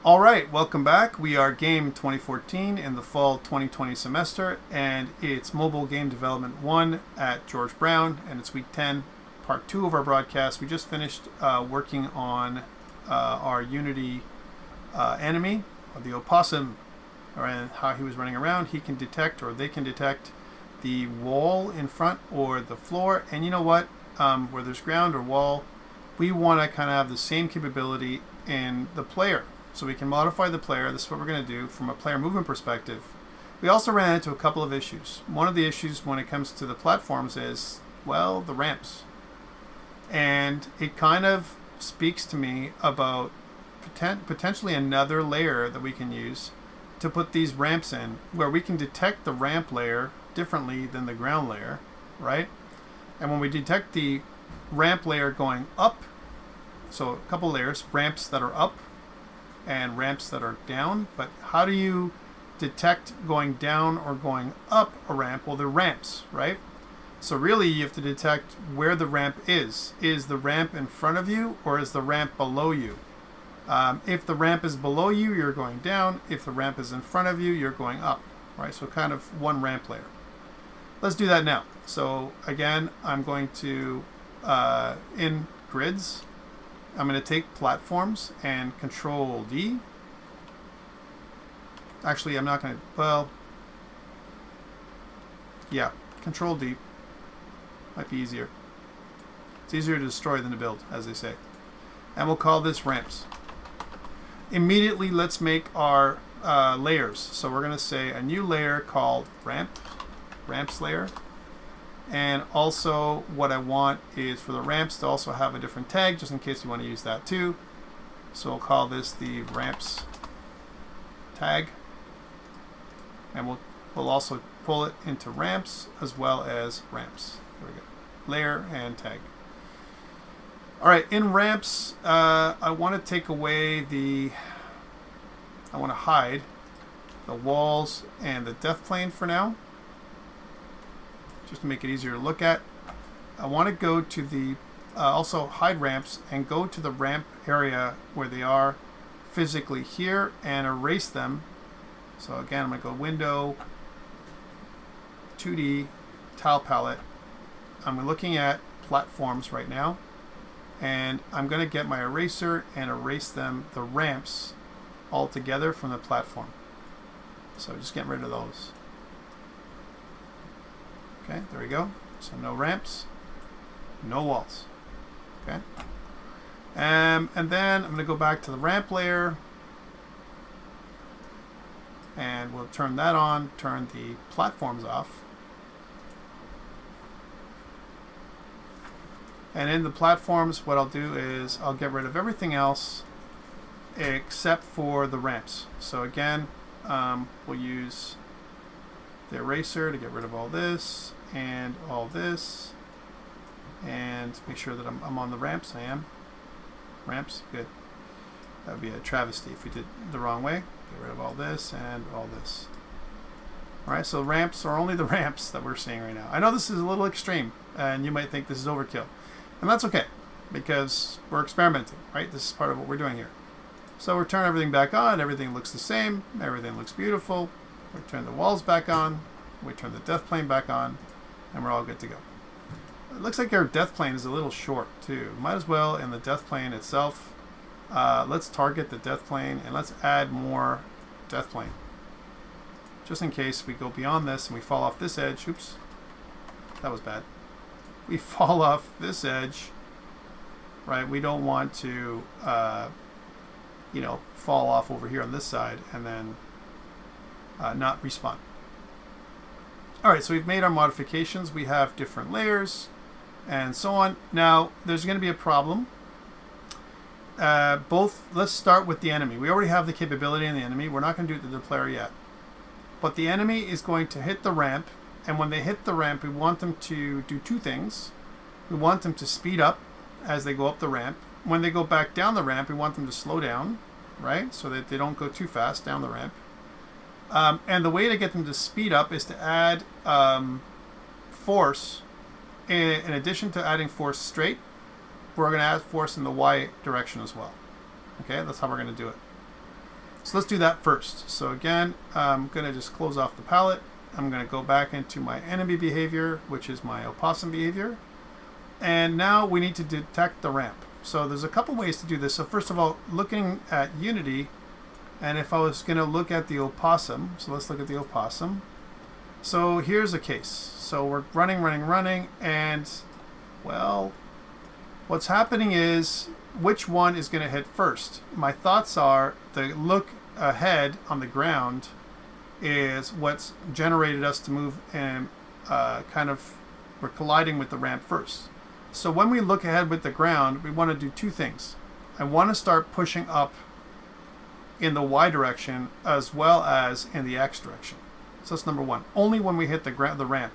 All right, welcome back. We are Game 2014 in the fall 2020 semester, and it's Mobile Game Development 1 at George Brown, and it's week 10, part 2 of our broadcast. We just finished working on our Unity enemy, or the opossum, and how he was running around. He can detect, or they can detect, the wall in front or the floor, and you know what? Where there's ground or wall, we want to kind of have the same capability in the player. So we can modify the player. This is what we're going to do from a player movement perspective. We also ran into a couple of issues. One of the issues when it comes to the platforms is, well, the ramps. And it kind of speaks to me about potentially another layer that we can use to put these ramps in, where we can detect the ramp layer differently than the ground layer, right? And when we detect the ramp layer going up, so a couple layers, ramps that are up and ramps that are down, but how do you detect going down or going up a ramp? Well, they're ramps, right? So really you have to detect where the ramp is. Is the ramp in front of you or is the ramp below you? If the ramp is below you, you're going down. If the ramp is in front of you, you're going up, right? So kind of one ramp layer. Let's do that now. So again, I'm going to, in grids, I'm going to take platforms and Control D. Actually, I'm not going to, well, yeah, Control D might be easier. It's easier to destroy than to build, as they say. And we'll call this ramps. Immediately, let's make our layers. So we're going to say a new layer called ramps layer. And also what I want is for the ramps to also have a different tag, just in case you want to use that too. So we'll call this the ramps tag. And we'll also pull it into ramps as well as ramps. There we go. Layer and tag. All right, in ramps, I want to take away I want to hide the walls and the depth plane for now, just to make it easier to look at. I want to go to the, also hide ramps and go to the ramp area where they are physically here and erase them. So again, I'm going to go Window, 2D, Tile Palette. I'm looking at platforms right now, and I'm going to get my eraser and erase them, the ramps, all together from the platform. So just getting rid of those. Okay, there we go. So no ramps, no walls. Okay. And then I'm going to go back to the ramp layer, and we'll turn that on, turn the platforms off. And in the platforms, what I'll do is I'll get rid of everything else except for the ramps. So again, we'll use the eraser to get rid of all this and all this, and make sure that I'm on the ramps. I am. Ramps, good. That would be a travesty if we did the wrong way. Get rid of all this and all this. Alright, so ramps are only the ramps that we're seeing right now. I know this is a little extreme, and you might think this is overkill. And that's okay, because we're experimenting, right? This is part of what we're doing here. So we turn everything back on, everything looks the same, everything looks beautiful. We turn the walls back on, we turn the depth plane back on, and we're all good to go. It looks like our depth plane is a little short too. Might as well, in the depth plane itself, let's target the depth plane and let's add more depth plane. Just in case we go beyond this and we fall off this edge. Oops, that was bad. We fall off this edge, right? We don't want to, you know, fall off over here on this side and then not respawn. All right, so we've made our modifications. We have different layers and so on. Now, there's going to be a problem. Let's start with the enemy. We already have the capability in the enemy. We're not going to do it to the player yet. But the enemy is going to hit the ramp, and when they hit the ramp, we want them to do two things. We want them to speed up as they go up the ramp. When they go back down the ramp, we want them to slow down, right? So that they don't go too fast down the ramp. And the way to get them to speed up is to add force. In addition to adding force straight, we're going to add force in the Y direction as well. Okay, that's how we're going to do it. So let's do that first. So again, I'm going to just close off the palette. I'm going to go back into my enemy behavior, which is my opossum behavior. And now we need to detect the ramp. So there's a couple ways to do this. So first of all, looking at Unity, and if I was going to look at the opossum, so let's look at the opossum. So here's a case. So we're running, and well, what's happening is which one is going to hit first? My thoughts are the look ahead on the ground is what's generated us to move, and we're colliding with the ramp first. So when we look ahead with the ground, we want to do two things. I want to start pushing up in the Y direction as well as in the X direction. So that's number one. Only when we hit the ramp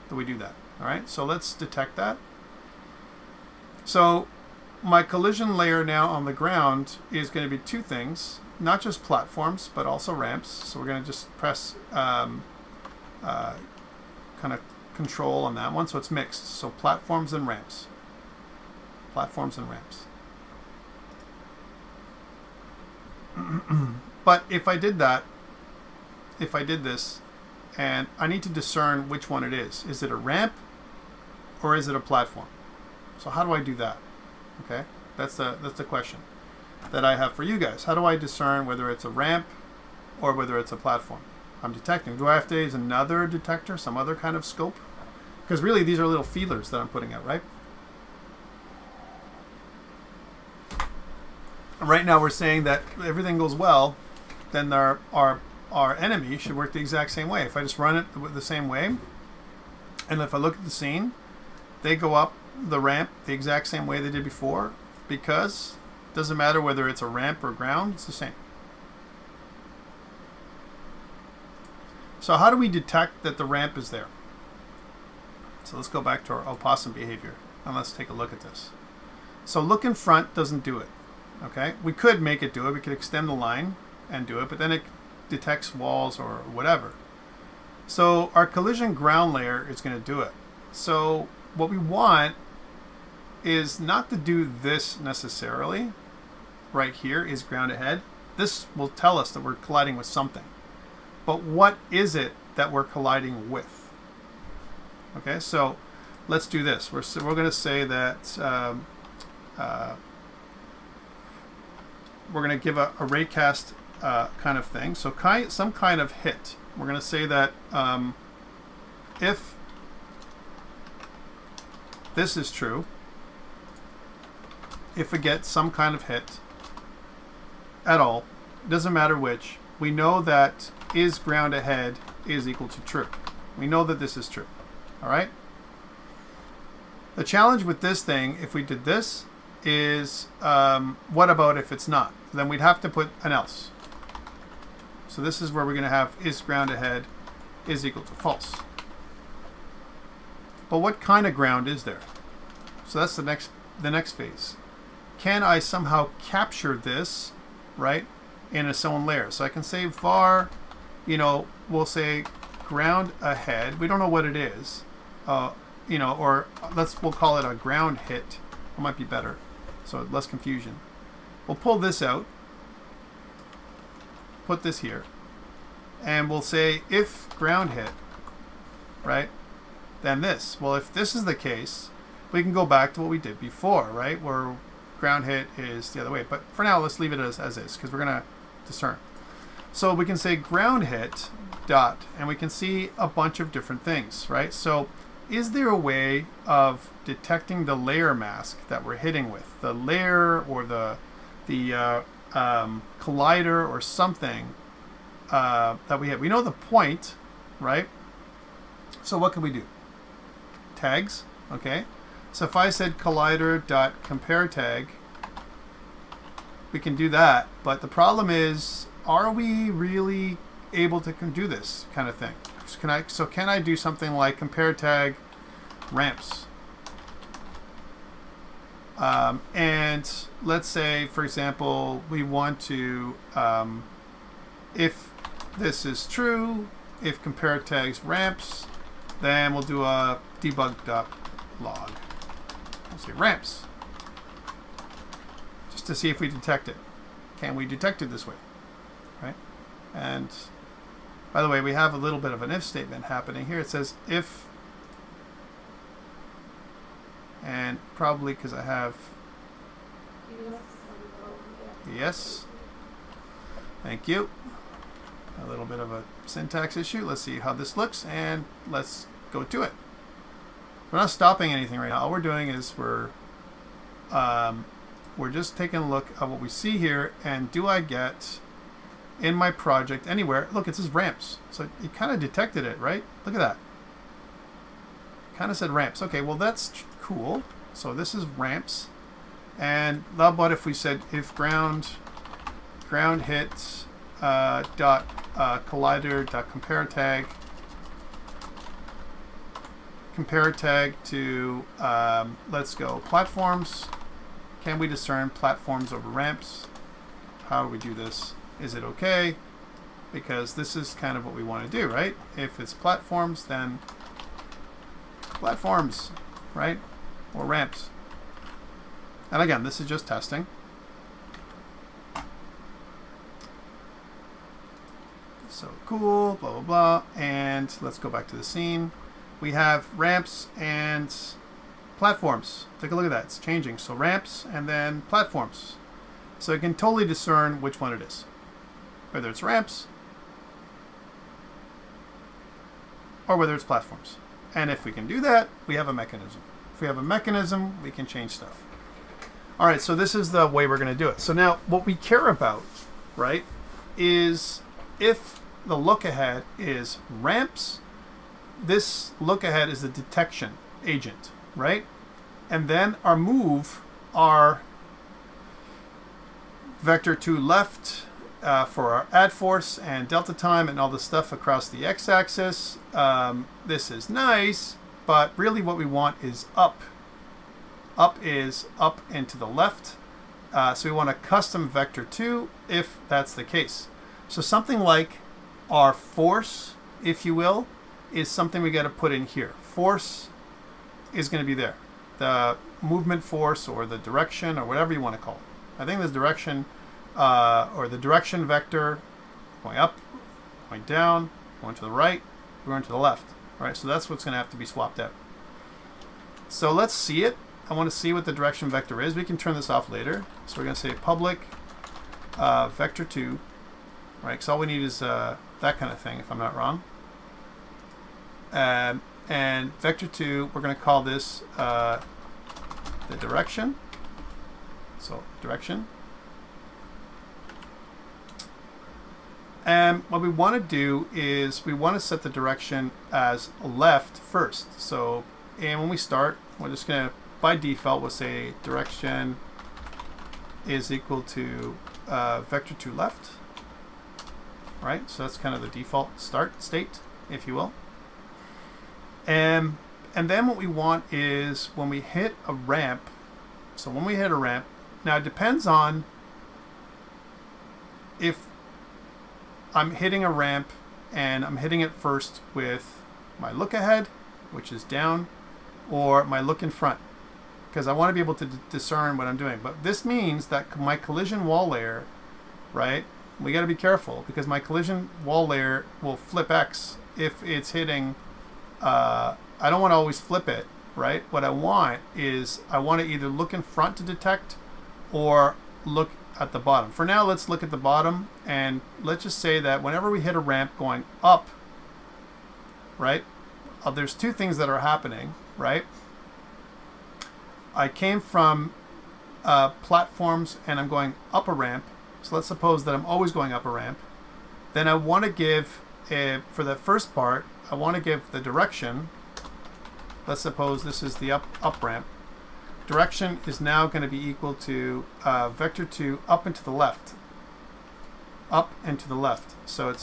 do we do that. All right, so let's detect that. So my collision layer now on the ground is going to be two things, not just platforms, but also ramps. So we're going to just press kind of control on that one. So it's mixed. So platforms and ramps. Platforms and ramps. But if I did this, and I need to discern which one it is. Is it a ramp or is it a platform? So how do I do that? Okay, that's the question that I have for you guys. How do I discern whether it's a ramp or whether it's a platform? I'm detecting. Do I have to use another detector, some other kind of scope? Because really these are little feelers that I'm putting out, right? Right now we're saying that if everything goes well, then our enemy should work the exact same way. If I just run it the same way, and if I look at the scene, they go up the ramp the exact same way they did before, because it doesn't matter whether it's a ramp or ground, it's the same. So how do we detect that the ramp is there? So let's go back to our opossum behavior and let's take a look at this. So look in front doesn't do it. Okay, we could make it do it. We could extend the line and do it, but then it detects walls or whatever. So our collision ground layer is going to do it. So what we want is not to do this necessarily. Right here is ground ahead. This will tell us that we're colliding with something. But what is it that we're colliding with? Okay, so let's do this. We're going to say that we're going to give a raycast kind of thing. So some kind of hit. We're going to say that if this is true, if we get some kind of hit at all, it doesn't matter which, we know that is ground ahead is equal to true. We know that this is true. All right? The challenge with this thing, if we did this, is what about if it's not? Then we'd have to put an else. So this is where we're going to have is ground ahead is equal to false. But what kind of ground is there? So that's the next phase. Can I somehow capture this, right, in its own layer? So I can say var, we'll say ground ahead. We don't know what it is, or we'll call it a ground hit. It might be better, so less confusion. We'll pull this out, put this here, and we'll say if ground hit, right, then this. Well, if this is the case, we can go back to what we did before, right, where ground hit is the other way. But for now, let's leave it as is, because we're going to discern. So we can say ground hit dot, and we can see a bunch of different things, right? So is there a way of detecting the layer mask that we're hitting with? The layer or the collider or something that we hit. We know the point, right? So what can we do? Tags, okay? So if I said collider.compare tag, we can do that. But the problem is, are we really able to do this kind of thing? Can I do something like compare tag ramps? And let's say, for example, we want to, if this is true, if compare tags ramps, then we'll do a debug.log. We'll say ramps, just to see if we detect it. Can we detect it this way? right? And by the way, we have a little bit of an if statement happening here. It says if, and probably because I have yes. Thank you. A little bit of a syntax issue. Let's see how this looks, and let's go to it. We're not stopping anything right now. All we're doing is we're just taking a look at what we see here, and do I get in my project anywhere? Look, it says ramps. So it kind of detected it, right? Look at that. Kind of said ramps. Okay, well that's cool. So this is ramps. And how about if we said if ground hit dot collider dot compare tag to let's go platforms. Can we discern platforms over ramps? How do we do this? Is it okay? Because this is kind of what we want to do, right? If it's platforms, then platforms, right? Or ramps. And again, this is just testing. So cool, blah, blah, blah. And let's go back to the scene. We have ramps and platforms. Take a look at that. It's changing. So ramps and then platforms. So you can totally discern which one it is. Whether it's ramps or whether it's platforms. And if we can do that, we have a mechanism. If we have a mechanism, we can change stuff. All right, so this is the way we're going to do it. So now what we care about, right, is if the look ahead is ramps, this look ahead is the detection agent, right? And then our move, our vector to left for our add force and delta time and all the stuff across the x-axis. This is nice, but really what we want is up. Up is up and to the left. So we want a custom vector 2 if that's the case. So something like our force, if you will, is something we got to put in here. Force is going to be there. The movement force or the direction or whatever you want to call it. I think this direction or the direction vector going up, going down, going to the right, going to the left. All right, so that's what's going to have to be swapped out. So let's see it. I want to see what the direction vector is. We can turn this off later. So we're going to say public vector 2, right? Because all we need is that kind of thing, if I'm not wrong. And vector 2, we're going to call this the direction. So direction. And what we want to do is we want to set the direction as left first. So, and when we start, we're just going to, by default, we'll say direction is equal to vector 2 left. Right? So that's kind of the default start state, if you will. And then what we want is when we hit a ramp, so when we hit a ramp, now it depends on if I'm hitting a ramp and I'm hitting it first with my look ahead, which is down, or my look in front, because I want to be able to discern what I'm doing. But this means that my collision wall layer, right, we got to be careful because my collision wall layer will flip X if it's hitting, I don't want to always flip it, right? What I want is I want to either look in front to detect or look at the bottom. For now, let's look at the bottom, and let's just say that whenever we hit a ramp going up, right, there's two things that are happening, right? I came from platforms and I'm going up a ramp. So let's suppose that I'm always going up a ramp. Then I want to give, for the first part, I want to give the direction. Let's suppose this is the up ramp. Direction is now going to be equal to vector 2 up and to the left. Up and to the left. So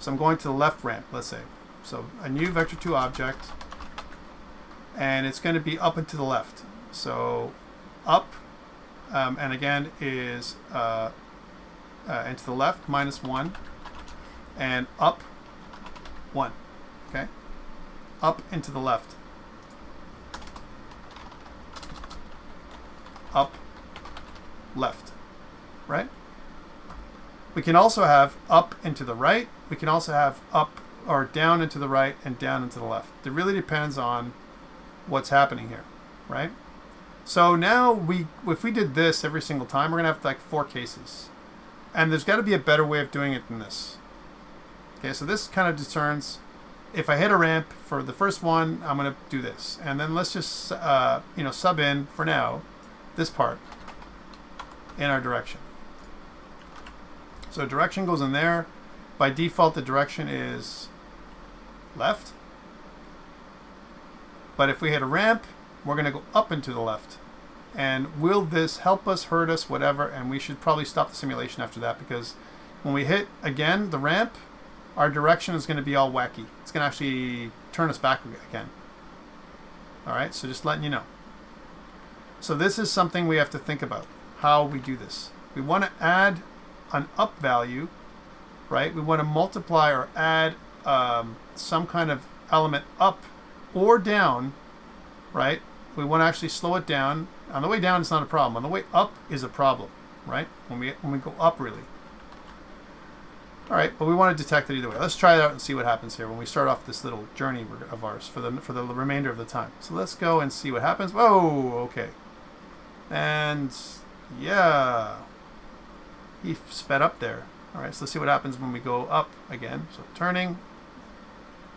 I'm going to the left ramp, let's say. So a new vector 2 object, and it's going to be up and to the left. So up, and again is and to the left -1, and up 1. Okay, up and to the left. Up, left, right? We can also have up and to the right. We can also have up or down and to the right and down and to the left. It really depends on what's happening here, right? So now if we did this every single time, we're going to have like 4 cases. And there's got to be a better way of doing it than this. Okay, so this kind of determines, if I hit a ramp for the first one, I'm going to do this. And then let's just sub in, for now, this part in our direction. So direction goes in there. By default, the direction is left. But if we hit a ramp, we're going to go up and to the left. And will this help us, hurt us, whatever? And we should probably stop the simulation after that, because when we hit, again, the ramp, our direction is going to be all wacky. It's going to actually turn us back again. All right, so just letting you know. So this is something we have to think about, how we do this. We want to add an up value, right? We want to multiply or add some kind of element up or down, right? We want to actually slow it down. On the way down, it's not a problem. On the way up is a problem, right? When we go up, really. All right, but we want to detect it either way. Let's try it out and see what happens here when we start off this little journey of ours for the remainder of the time. So let's go and see what happens. Whoa, okay. And yeah, he sped up there. All right, so let's see what happens when we go up again. So turning.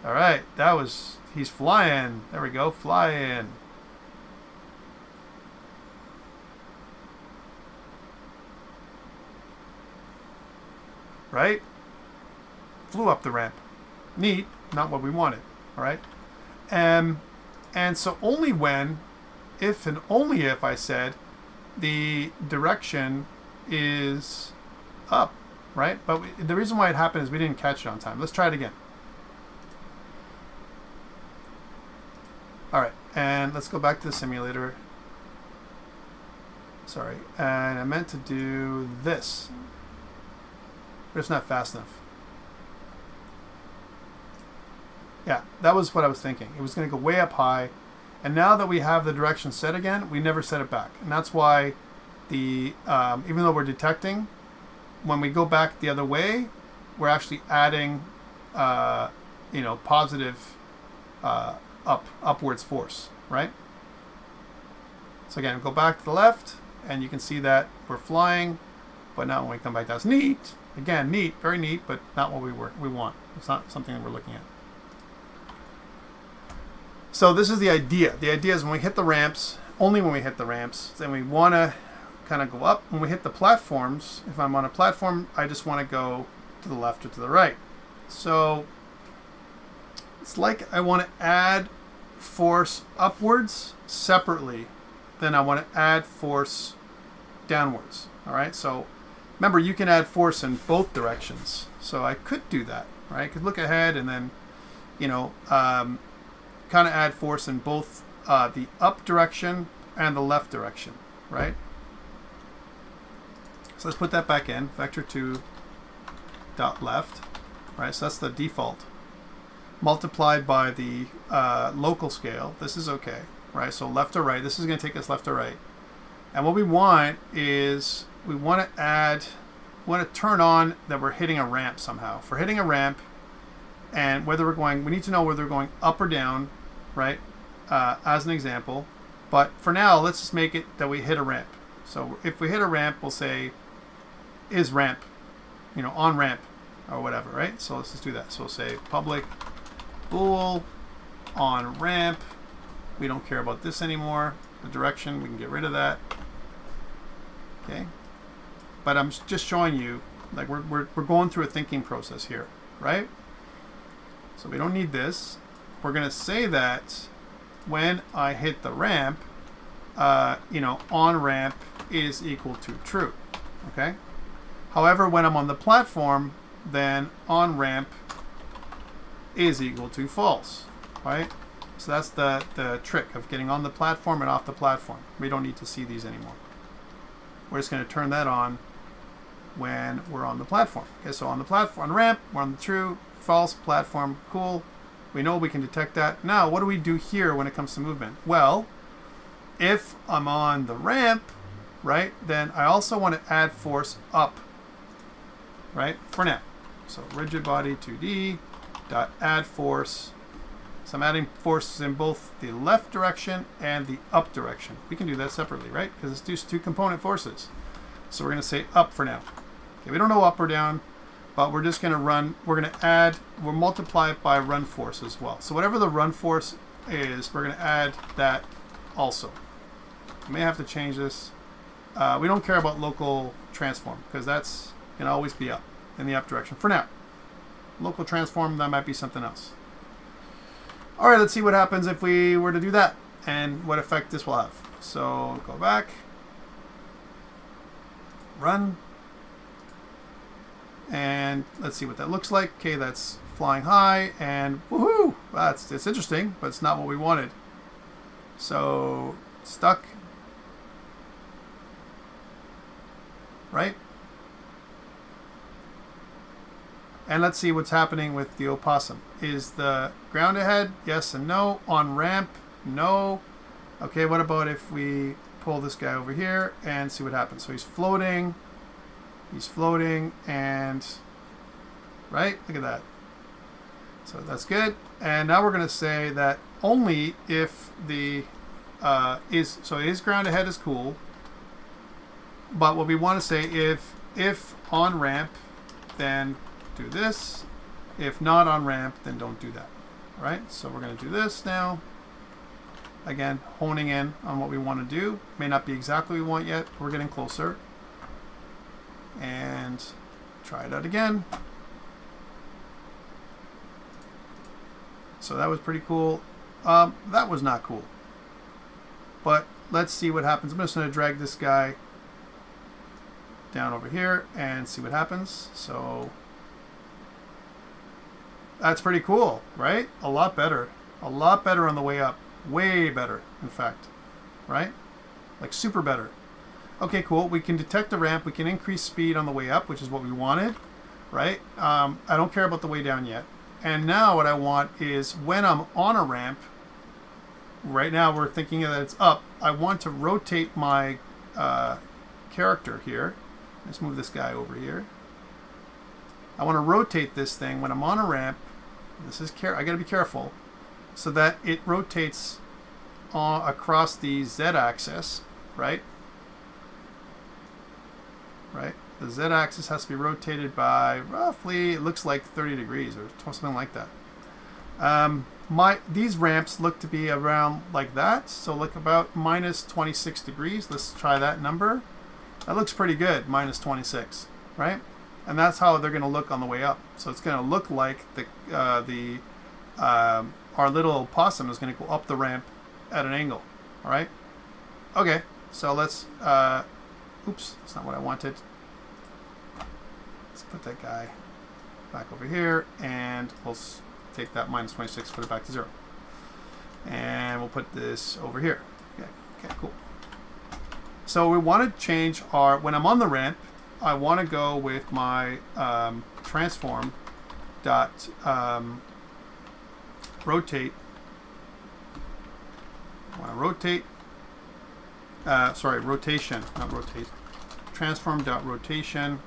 All right, he's flying. There we go, flying. Right? Flew up the ramp. Neat, not what we wanted. All right? And so only when, if and only if I said the direction is up, right? But the reason why it happened is we didn't catch it on time. Let's try it again. All right, and let's go back to the simulator. Sorry, and I meant to do this, but it's not fast enough. Yeah, that was what I was thinking. It was going to go way up high, and now that we have the direction set again, we never set it back, and that's why even though we're detecting, when we go back the other way, we're actually adding positive upwards force, right? So again, go back to the left, and you can see that we're flying, but now when we come back, that's neat. Again, neat, very neat, but not what we want. It's not something that we're looking at. So this is the idea. The idea is when we hit the ramps, only when we hit the ramps, then we want to kind of go up. When we hit the platforms, if I'm on a platform, I just want to go to the left or to the right. So it's like I want to add force upwards separately than I want to add force downwards. All right, so remember, you can add force in both directions. So I could do that, right? I could look ahead and then, kind of add force in both the up direction and the left direction, right? So let's put that back in, vector2 dot left, right? So that's the default. Multiplied by the local scale. This is okay, right? So left or right. This is going to take us left or right. And what we want is we want to turn on that we're hitting a ramp somehow. If we're hitting a ramp, and whether we need to know whether we're going up or down, right? As an example. But for now, let's just make it that we hit a ramp. So if we hit a ramp, we'll say is ramp, on ramp or whatever, right? So let's just do that. So we'll say public bool on ramp. We don't care about this anymore. The direction, we can get rid of that. Okay. But I'm just showing you, like we're going through a thinking process here, right? So we don't need this. We're going to say that when I hit the ramp, on ramp is equal to true. Okay. However, when I'm on the platform, then on ramp is equal to false, right? So that's the trick of getting on the platform and off the platform. We don't need to see these anymore. We're just going to turn that on when we're on the platform. Okay, so on the platform, on ramp, we're on the true, false, platform, cool. We know we can detect that. Now, what do we do here when it comes to movement? Well, if I'm on the ramp, right, then I also want to add force up. right? For now. So rigid body 2D dot add force. So I'm adding forces in both the left direction and the up direction. We can do that separately, right? Because it's just two component forces. So we're going to say up for now. Okay, we don't know up or down, but we're just going to run. We're going to add. We'll multiply it by run force as well. So whatever the run force is, we're going to add that also. We may have to change this. We don't care about local transform because that's going to always be up in the up direction for now. Local transform, that might be something else. All right, let's see what happens if we were to do that and what effect this will have. So go back, run, and let's see what that looks like. Okay, that's flying high, and woohoo! It's interesting, but it's not what we wanted. So stuck, right? And let's see what's happening with the opossum. Is the ground ahead? Yes and no. On ramp? No. Okay, what about if we pull this guy over here and see what happens? So he's floating. He's floating and... Right? Look at that. So that's good. And now we're going to say that only if the... So his ground ahead is cool. But what we want to say, if on ramp, then... do this. If not on ramp, then don't do that. All right, so we're going to do this now. Again, honing in on what we want to do. May not be exactly what we want yet. We're getting closer. And try it out again. So that was pretty cool. That was not cool. But let's see what happens. I'm just going to drag this guy down over here and see what happens. So... that's pretty cool, right? A lot better. A lot better on the way up. Way better, in fact. Right? Like super better. Okay, cool. We can detect the ramp. We can increase speed on the way up, which is what we wanted. Right? I don't care about the way down yet. And now what I want is when I'm on a ramp, right now we're thinking that it's up, I want to rotate my character here. Let's move this guy over here. I want to rotate this thing when I'm on a ramp. This is I got to be careful so that it rotates across the Z-axis, right? Right. The Z-axis has to be rotated by roughly, it looks like 30 degrees or something like that. These ramps look to be around like that, so look about minus 26 degrees. Let's try that number. That looks pretty good, minus 26, right? And that's how they're going to look on the way up. So it's going to look like our little possum is going to go up the ramp at an angle. All right. Okay. So let's. Oops, that's not what I wanted. Let's put that guy back over here, and we'll take that minus 26, put it back to 0, and we'll put this over here. Okay. Okay. Cool. So we want to change our when I'm on the ramp. I want to go with my transform dot rotate. I want to rotate. Sorry, rotation, not rotate. Transform dot rotation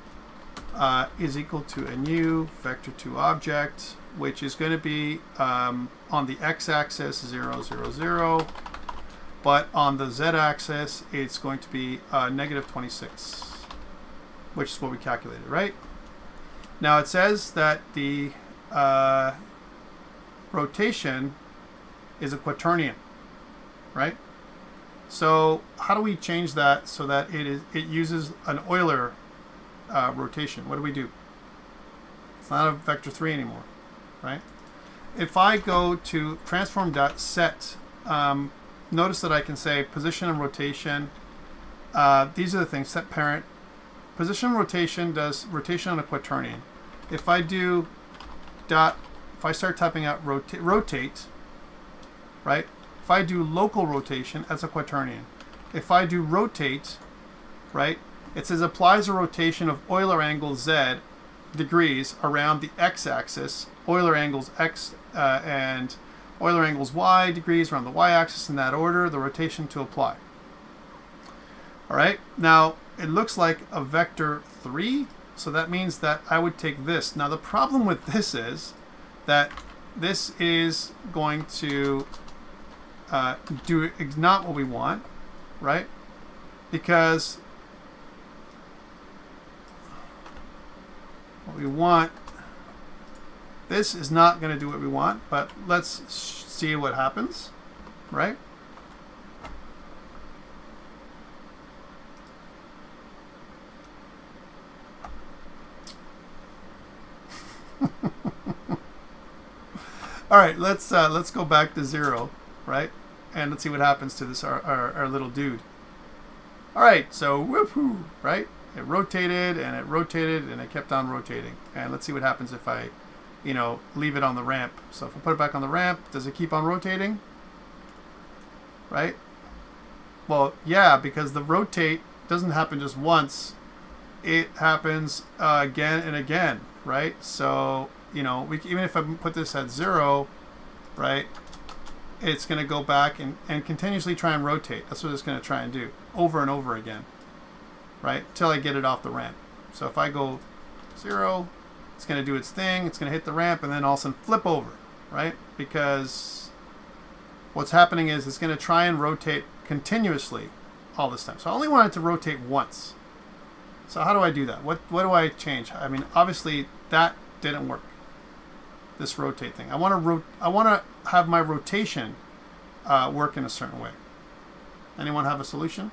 is equal to a new vector 2 object, which is going to be on the x-axis 0, 0, 0, but on the z-axis it's going to be negative 26. Which is what we calculated, right? Now it says that the rotation is a quaternion, right? So how do we change that so that it uses an Euler rotation? What do we do? It's not a vector 3 anymore, right? If I go to transform.set, notice that I can say position and rotation. These are the things, set parent. Position and rotation does rotation on a quaternion. If I do if I start typing out rotate, right? If I do local rotation, that's a quaternion. If I do rotate, right, it says applies a rotation of Euler angle Z degrees around the x-axis, Euler angles x and Euler angles y degrees around the y-axis in that order, the rotation to apply. All right, now it looks like a vector 3, So that means that I would take this. Now the problem with this is that this is going to do not what we want, right? Because what we want, this is not going to do what we want, but let's see what happens, right? All right, let's go back to 0, right? And let's see what happens to this our little dude. All right, so whoop-hoo, right? It rotated and it rotated and it kept on rotating. And let's see what happens if I, leave it on the ramp. So if I put it back on the ramp, does it keep on rotating? Right? Well, yeah, because the rotate doesn't happen just once. It happens again and again, right? So, even if I put this at 0, right, it's going to go back and continuously try and rotate. That's what it's going to try and do over and over again, right, till I get it off the ramp. So if I go 0, it's going to do its thing. It's going to hit the ramp and then all of a sudden flip over, right? Because what's happening is it's going to try and rotate continuously all this time. So I only want it to rotate once. So how do I do that? What do I change? I mean, obviously that didn't work. This rotate thing. I want to have my rotation work in a certain way. Anyone have a solution?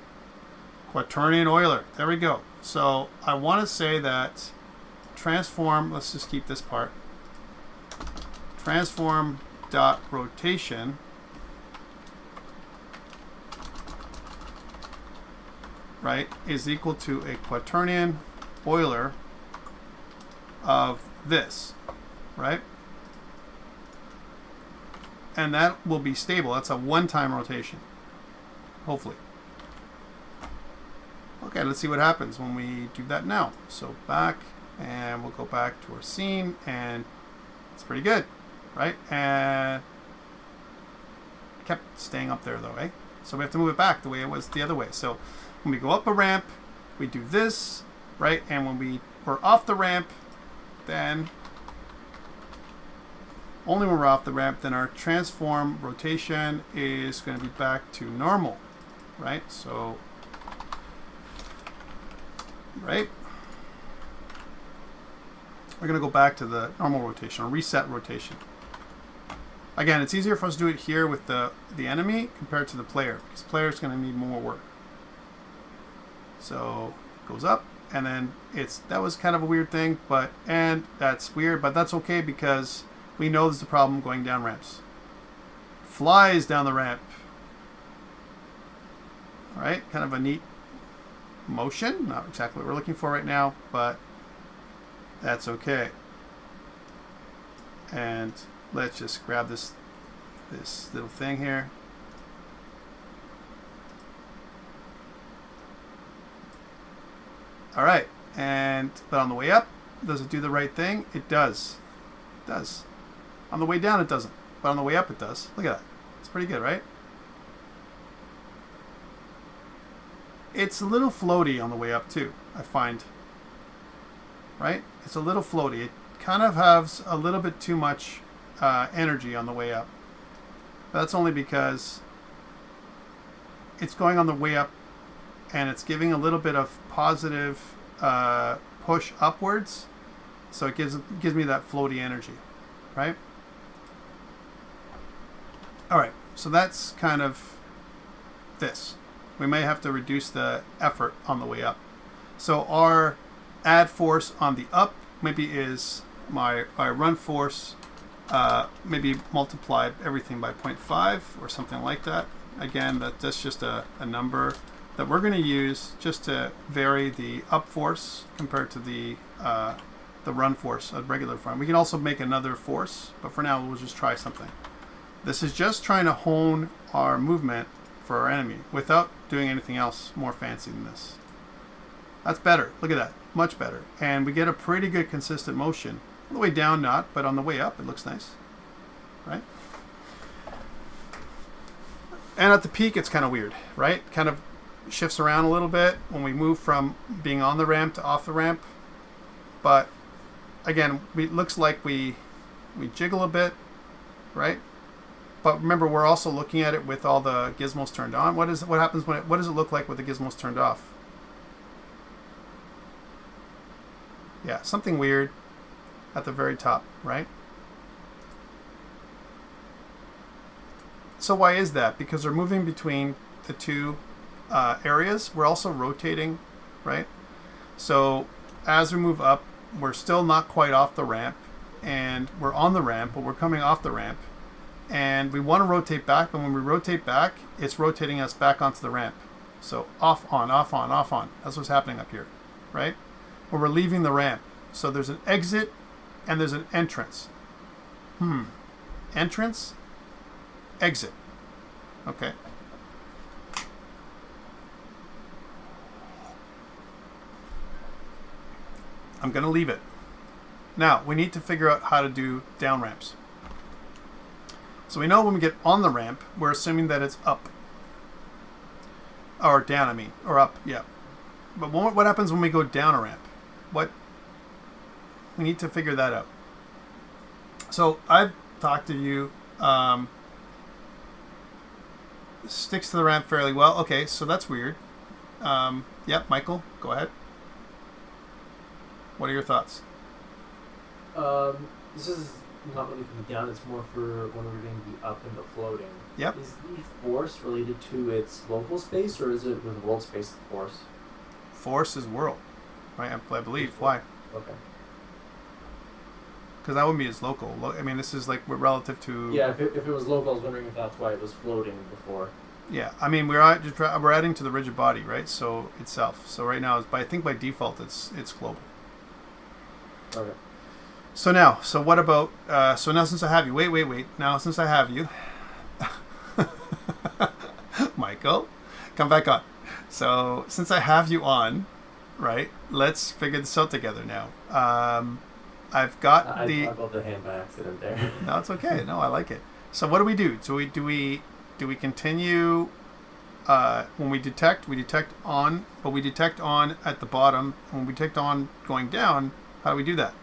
Quaternion Euler. There we go. So I want to say that transform. Let's just keep this part. Transform dot rotation. Right, is equal to a quaternion Euler of this, right? And that will be stable. That's a one-time rotation, hopefully. Okay, let's see what happens when we do that now. So back, and we'll go back to our scene, and it's pretty good, right? And kept staying up there though, eh? So we have to move it back the way it was the other way. So when we go up a ramp, we do this, right? And when we're off the ramp, then only when we're off the ramp, then our transform rotation is going to be back to normal, right? So, right? We're going to go back to the normal rotation, or reset rotation. Again, it's easier for us to do it here with the enemy compared to the player, because the player is going to need more work. So it goes up, and then that was kind of a weird thing, and that's weird, but that's okay because we know there's a problem going down ramps. Flies down the ramp. All right, kind of a neat motion. Not exactly what we're looking for right now, but that's okay. And let's just grab this little thing here. All right, but on the way up, does it do the right thing? It does. It does. On the way down, it doesn't. But on the way up, it does. Look at that. It's pretty good, right? It's a little floaty on the way up, too, I find. Right? It's a little floaty. It kind of has a little bit too much energy on the way up. But that's only because it's going on the way up and it's giving a little bit of positive push upwards. So it gives me that floaty energy, right? All right, so that's kind of this. We may have to reduce the effort on the way up. So our add force on the up maybe is my run force, maybe multiplied everything by 0.5 or something like that. Again, that's just a number that we're going to use just to vary the up force compared to the run force, a regular form. We can also make another force, but for now we'll just try something. This is just trying to hone our movement for our enemy without doing anything else more fancy than this. That's better. Look at that. Much better. And we get a pretty good consistent motion. On the way down, not, but on the way up, it looks nice. Right? And at the peak, it's kind of weird, right? Kind of shifts around a little bit when we move from being on the ramp to off the ramp. But again, it looks like we jiggle a bit, right? But remember, we're also looking at it with all the gizmos turned on. What happens when what does it look like with the gizmos turned off? Yeah, something weird at the very top, right? So why is that? Because we're moving between the two areas. We're also rotating, right? So as we move up, we're still not quite off the ramp, and we're on the ramp, but we're coming off the ramp. And we want to rotate back, but when we rotate back, it's rotating us back onto the ramp. So off, on, off, on, off, on. That's what's happening up here, right? Where we're leaving the ramp. So there's an exit and there's an entrance. Entrance, exit. Okay. I'm going to leave it. Now, we need to figure out how to do down ramps. So we know when we get on the ramp, we're assuming that it's up. Or down, I mean. Or up, yeah. But what happens when we go down a ramp? We need to figure that out. So I've talked to you. Sticks to the ramp fairly well. Okay, so that's weird. Yep, Michael, go ahead. What are your thoughts? This is not really for the down, it's more for when we're doing the up and the floating. Yep. Is the force related to its local space, or is it with world space force? Force is world, right? I believe. Why? Okay. Because that wouldn't be as local. I mean, this is like relative to... Yeah, if it was local, I was wondering if that's why it was floating before. Yeah, I mean, we're adding to the rigid body, right? So itself. So right now, I think by default, it's global. Okay. So now, what about... so now since I have you... Wait. Now since I have you... Michael, come back on. So since I have you on, right, let's figure this out together now. I've got I got the hand by accident there. No, it's okay. No, I like it. So what do we do? So do we continue when we detect on, but we detect on at the bottom. When we detect on going down, how do we do that?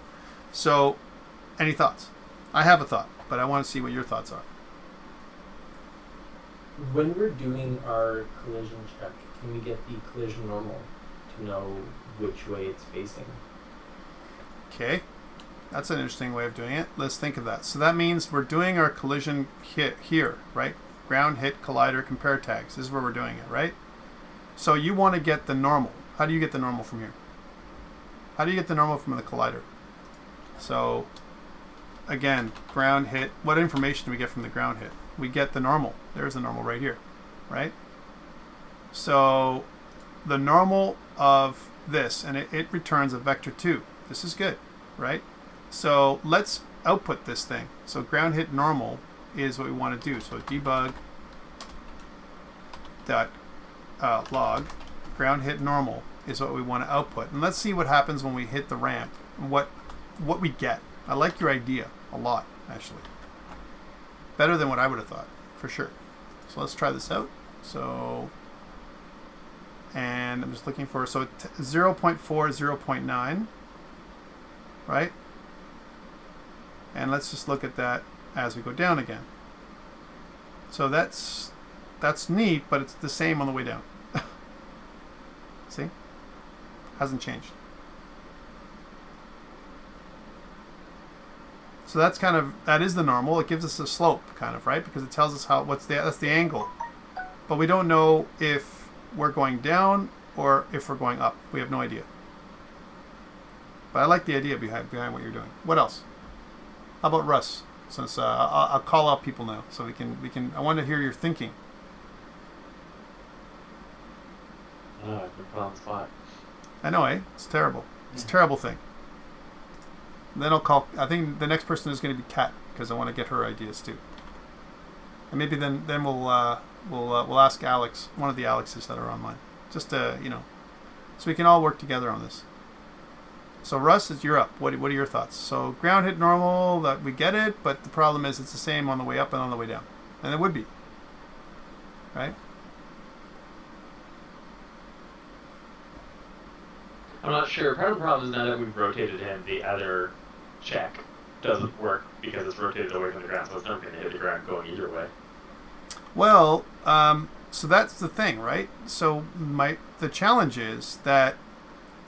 So any thoughts? I have a thought, but I want to see what your thoughts are. When we're doing our collision check, can we get the collision normal to know which way it's facing? Okay. That's an interesting way of doing it. Let's think of that. So that means we're doing our collision hit here, right? Ground hit, collider, compare tags. This is where we're doing it, right? So you want to get the normal. How do you get the normal from here? How do you get the normal from the collider? So, again, ground hit. What information do we get from the ground hit? We get the normal. There's the normal right here, right? So the normal of this, and it returns a vector 2. This is good, right? So let's output this thing. So ground hit normal is what we want to do. So debug dot log ground hit normal is what we want to output. And let's see what happens when we hit the ramp and what we get. I like your idea a lot, actually. Better than what I would have thought, for sure. So let's try this out. So, and I'm just looking for, so 0.4, 0.9, right? And let's just look at that as we go down again. So that's neat, but it's the same on the way down. See? Hasn't changed. So that is the normal. It gives us a slope, kind of, right? Because it tells us that's the angle. But we don't know if we're going down or if we're going up. We have no idea. But I like the idea behind what you're doing. What else? How about Russ? Since I'll call out people now, so we can. I want to hear your thinking. You're put on the spot. I know, eh? It's terrible. It's a terrible thing. Then I'll call. I think the next person is going to be Kat because I want to get her ideas too. And maybe then we'll ask Alex, one of the Alexes that are online, just to so we can all work together on this. So Russ, you're up. What are your thoughts? So ground hit normal, that we get it, but the problem is it's the same on the way up and on the way down, and it would be, right? I'm not sure. Part of the problem is now that we've rotated him, the other check doesn't work because it's rotated away from the ground, so it's never going to hit the ground going either way. Well, so that's the thing, right? So the challenge is that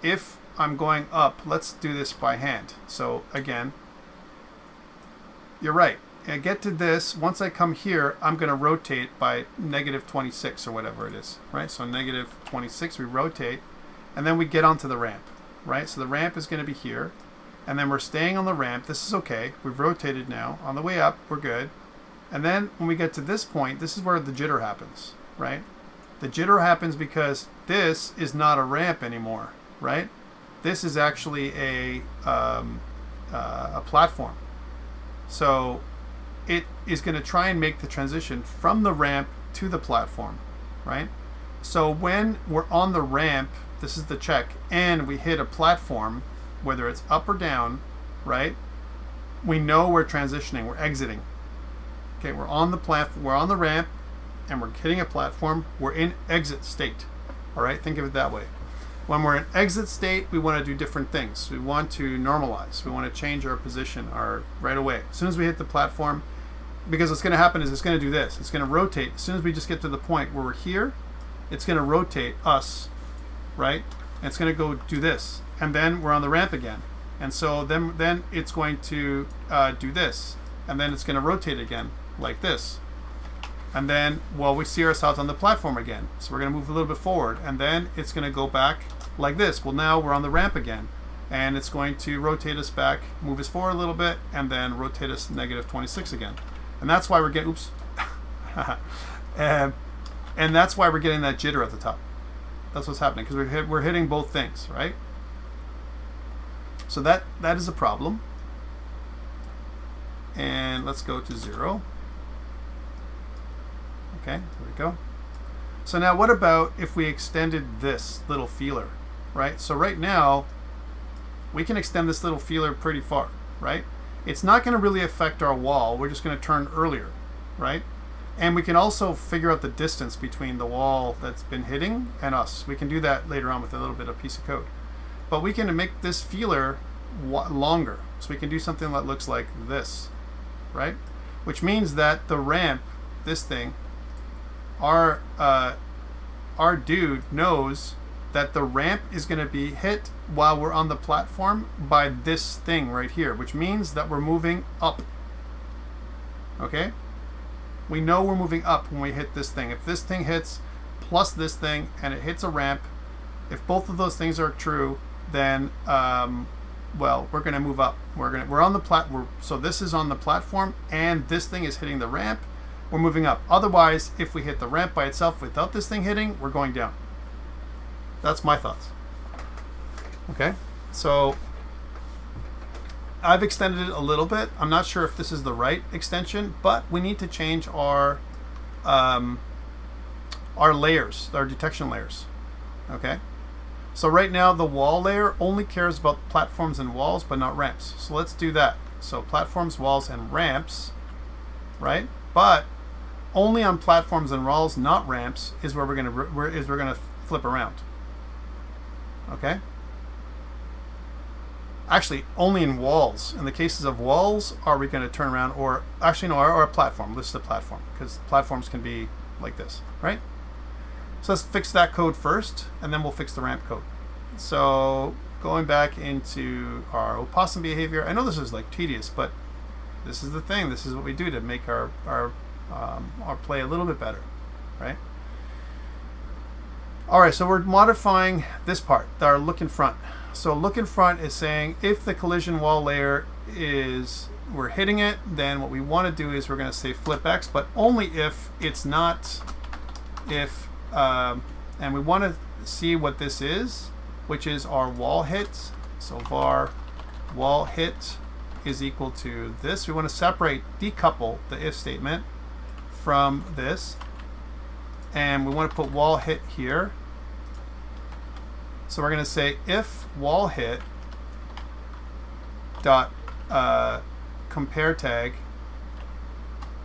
if I'm going up, let's do this by hand. So again, you're right. I get to this, once I come here, I'm going to rotate by negative 26 or whatever it is, right? So negative 26, we rotate, and then we get onto the ramp, right? So the ramp is going to be here, and then we're staying on the ramp. This is okay. We've rotated now. On the way up, we're good. And then when we get to this point, this is where the jitter happens, right? The jitter happens because this is not a ramp anymore, right? This is actually a platform. So it is going to try and make the transition from the ramp to the platform, right? So when we're on the ramp, this is the check, and we hit a platform, whether it's up or down, right? We know we're transitioning, we're exiting. Okay, we're on the we're on the ramp, and we're hitting a platform. We're in exit state. All right, think of it that way. When we're in exit state, we want to do different things. We want to normalize. We want to change our position right away. As soon as we hit the platform, because what's going to happen is it's going to do this. It's going to rotate. As soon as we just get to the point where we're here, it's going to rotate us, right? And it's going to go do this. And then we're on the ramp again. And so then it's going to do this. And then it's going to rotate again like this. And then, well, we see ourselves on the platform again. So we're going to move a little bit forward. And then it's going to go back like this. Well, now we're on the ramp again. And it's going to rotate us back, move us forward a little bit, and then rotate us negative 26 again. And that's why we're getting, oops. and that's why we're getting that jitter at the top. That's what's happening, because we're hitting both things, right? So that is a problem. And let's go to 0. Okay, there we go. So now what about if we extended this little feeler, right? So right now, we can extend this little feeler pretty far, right? It's not going to really affect our wall. We're just going to turn earlier, right? And we can also figure out the distance between the wall that's been hitting and us. We can do that later on with a little bit of piece of code. But we can make this feeler longer. So we can do something that looks like this, right? Which means that the ramp, this thing, our dude knows that the ramp is going to be hit while we're on the platform by this thing right here, which means that we're moving up. Okay? We know we're moving up when we hit this thing. If this thing hits plus this thing and it hits a ramp, if both of those things are true, then well, we're going to move up. We're on the so this is on the platform and this thing is hitting the ramp. We're moving up. Otherwise, if we hit the ramp by itself without this thing hitting, we're going down. That's my thoughts. Okay, so I've extended it a little bit. I'm not sure if this is the right extension, but we need to change our layers, our detection layers. Okay, so right now the wall layer only cares about platforms and walls, but not ramps. So let's do that. So platforms, walls, and ramps, right? But only on platforms and walls, not ramps, is where we're gonna flip around. Okay. Actually, only in walls. In the cases of walls, are we going to turn around, or actually no, or a platform. This is a platform because platforms can be like this, right? So let's fix that code first, and then we'll fix the ramp code. So going back into our opossum behavior, I know this is like tedious, but this is the thing. This is what we do to make our play a little bit better, right? All right, so we're modifying this part, our look in front. So look in front is saying if the collision wall layer we're hitting it, then what we want to do is we're going to say flip X, but only if it's not, and we want to see what this is, which is our wall hit. So var wall hit is equal to this. We want to decouple the if statement from this. And we want to put wall hit here. So we're going to say if wall hit dot compare tag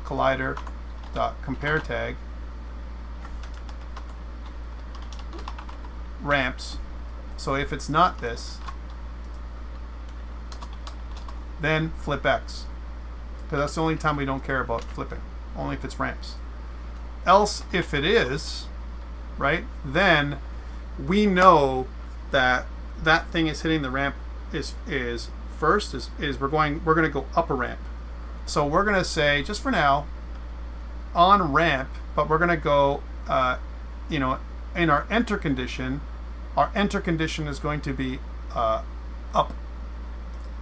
collider dot compare tag ramps. So if it's not this, then flip X. Because that's the only time we don't care about flipping. Only if it's ramps. Else, if it is, right, then we know that that thing is hitting the ramp is first, we're going to go up a ramp. So we're going to say, just for now, on ramp, but we're going to go, in our enter condition is going to be up.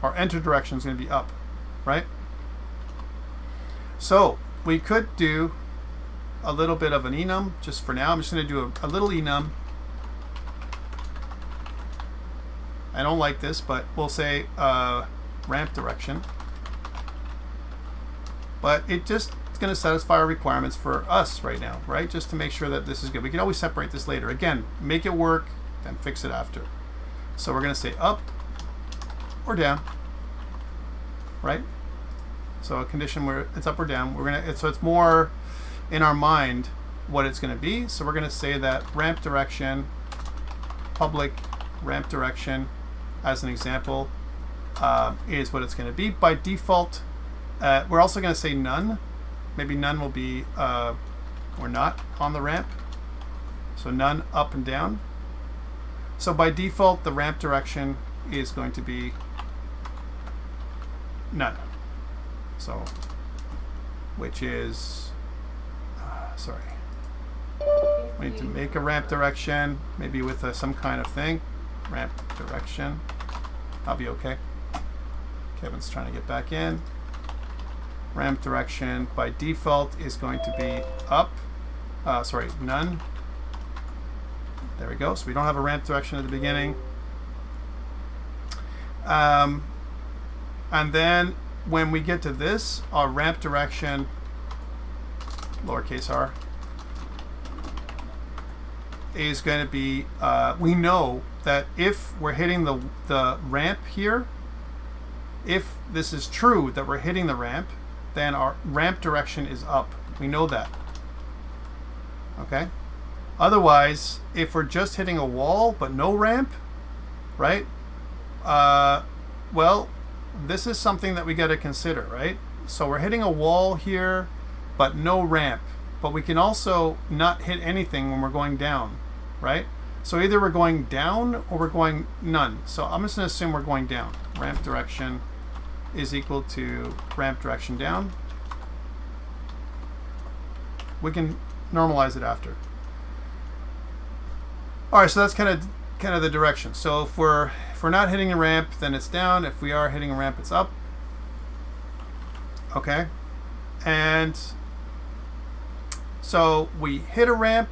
Our enter direction is going to be up, right? So we could do a little bit of an enum just for now. I'm just going to do a little enum. I don't like this, but we'll say ramp direction. But it's going to satisfy our requirements for us right now, right? Just to make sure that this is good. We can always separate this later. Again, make it work, then fix it after. So we're going to say up or down, right? So a condition where it's up or down, so it's more in our mind what it's going to be. So we're going to say that ramp direction, public ramp direction, as an example, is what it's going to be. By default, we're also going to say none. Maybe none will be or not on the ramp. So none up and down. So by default, the ramp direction is going to be none. So, which is, sorry. We need to make a ramp direction, maybe with some kind of thing. Ramp direction. I'll be okay. Kevin's trying to get back in. Ramp direction by default is going to be up. None. There we go. So we don't have a ramp direction at the beginning. And then when we get to this, our ramp direction, lowercase r, is going to be, we know that if we're hitting the ramp here, if this is true that we're hitting the ramp, then our ramp direction is up. We know that. Okay? Otherwise, if we're just hitting a wall but no ramp, right? Well, this is something that we got to consider, right? So we're hitting a wall here but no ramp. But we can also not hit anything when we're going down, right? So either we're going down or we're going none. So I'm just going to assume we're going down. Ramp direction is equal to ramp direction down. We can normalize it after. All right, so that's kind of the direction. So if we're not hitting a ramp, then it's down. If we are hitting a ramp, it's up. Okay, and so we hit a ramp.